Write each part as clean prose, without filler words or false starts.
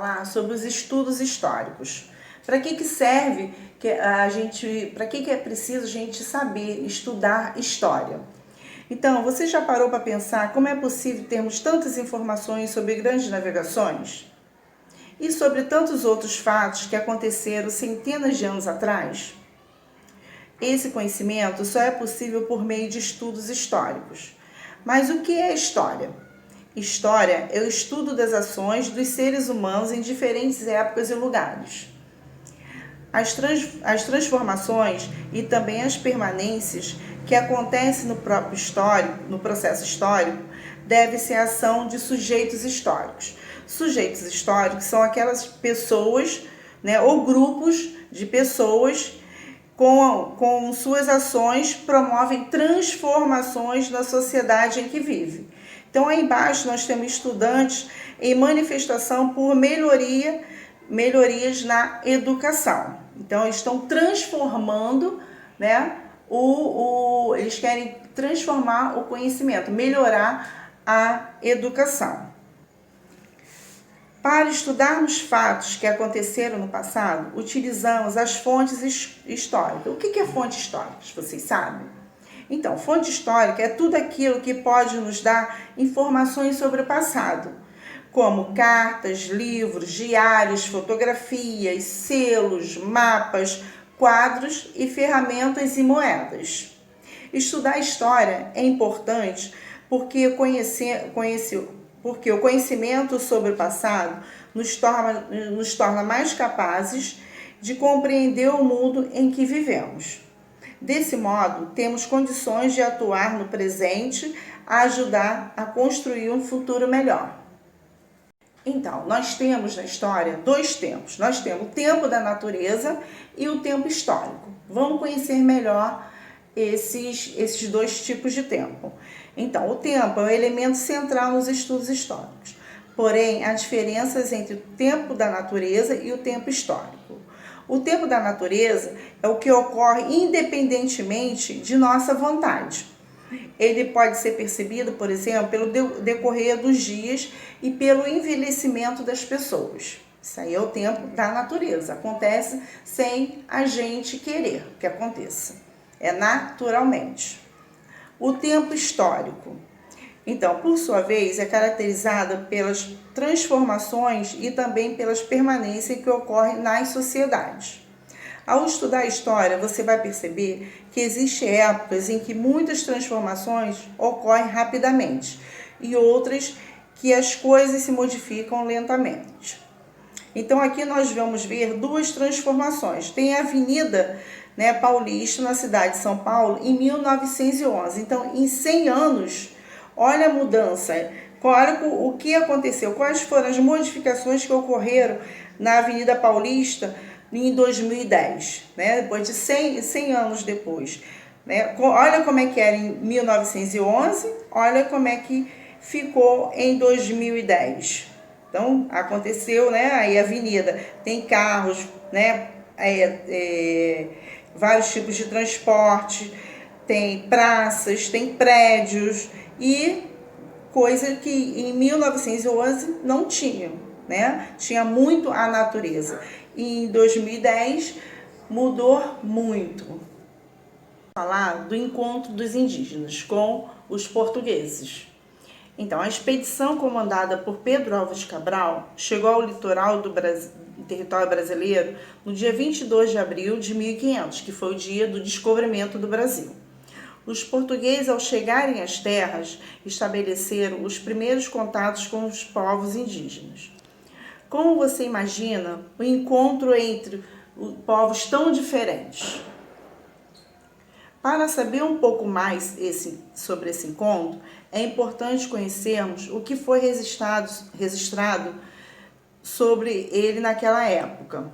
falar sobre os estudos históricos. Para que serve para que é preciso a gente saber estudar história? Então, você já parou para pensar como é possível termos tantas informações sobre grandes navegações? E sobre tantos outros fatos que aconteceram centenas de anos atrás? Esse conhecimento só é possível por meio de estudos históricos. Mas o que é história? História é o estudo das ações dos seres humanos em diferentes épocas e lugares. As transformações e também as permanências que acontecem no processo histórico deve-se à ação de sujeitos históricos. Sujeitos históricos são aquelas pessoas, ou grupos de pessoas com suas ações promovem transformações na sociedade em que vive. Então, aí embaixo nós temos estudantes em manifestação por melhorias na educação. Então, eles estão transformando, eles querem transformar o conhecimento, melhorar a educação. Para estudarmos fatos que aconteceram no passado, utilizamos as fontes históricas. O que é fonte histórica? Vocês sabem? Então, fonte histórica é tudo aquilo que pode nos dar informações sobre o passado, como cartas, livros, diários, fotografias, selos, mapas, quadros e ferramentas e moedas. Estudar história é importante porque o conhecimento sobre o passado nos torna mais capazes de compreender o mundo em que vivemos. Desse modo, temos condições de atuar no presente, a ajudar a construir um futuro melhor. Então, nós temos na história dois tempos. Nós temos o tempo da natureza e o tempo histórico. Vamos conhecer melhor esses dois tipos de tempo. Então, o tempo é o elemento central nos estudos históricos. Porém, há diferenças entre o tempo da natureza e o tempo histórico. O tempo da natureza é o que ocorre independentemente de nossa vontade. Ele pode ser percebido, por exemplo, pelo decorrer dos dias e pelo envelhecimento das pessoas. Isso aí é o tempo da natureza. Acontece sem a gente querer que aconteça. É naturalmente. O tempo histórico, então, por sua vez, é caracterizado pelas transformações e também pelas permanências que ocorrem nas sociedades. Ao estudar a história, você vai perceber que existem épocas em que muitas transformações ocorrem rapidamente e outras que as coisas se modificam lentamente. Então, aqui nós vamos ver duas transformações. Tem a Avenida Paulista, na cidade de São Paulo, em 1911. Então, em 100 anos, olha a mudança, olha o que aconteceu, quais foram as modificações que ocorreram na Avenida Paulista em 2010, depois de 100 anos depois. Olha como é que era em 1911, olha como é que ficou em 2010. Então, aconteceu, aí a avenida tem carros, vários tipos de transporte, tem praças, tem prédios e coisa que em 1911 não tinha, Tinha muito a natureza. E em 2010 mudou muito. Vou falar do encontro dos indígenas com os portugueses. Então, a expedição comandada por Pedro Álvares Cabral chegou ao litoral do território brasileiro no dia 22 de abril de 1500, que foi o dia do descobrimento do Brasil. Os portugueses, ao chegarem às terras, estabeleceram os primeiros contatos com os povos indígenas. Como você imagina o encontro entre povos tão diferentes? Para saber um pouco mais sobre esse encontro, é importante conhecermos o que foi registrado sobre ele naquela época.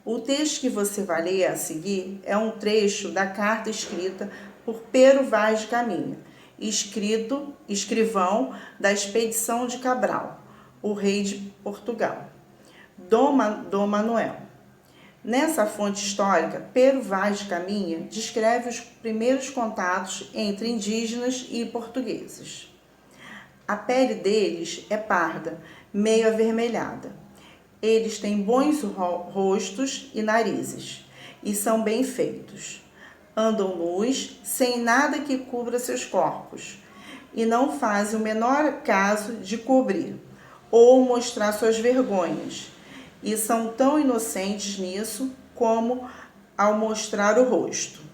O texto que você vai ler a seguir é um trecho da carta escrita por Pero Vaz de Caminha, escrivão da expedição de Cabral, o rei de Portugal, Dom Manuel. Nessa fonte histórica, Pero Vaz de Caminha descreve os primeiros contatos entre indígenas e portugueses. A pele deles é parda, meio avermelhada. Eles têm bons rostos e narizes, e são bem feitos. Andam nus, sem nada que cubra seus corpos, e não fazem o menor caso de cobrir ou mostrar suas vergonhas, e são tão inocentes nisso como ao mostrar o rosto.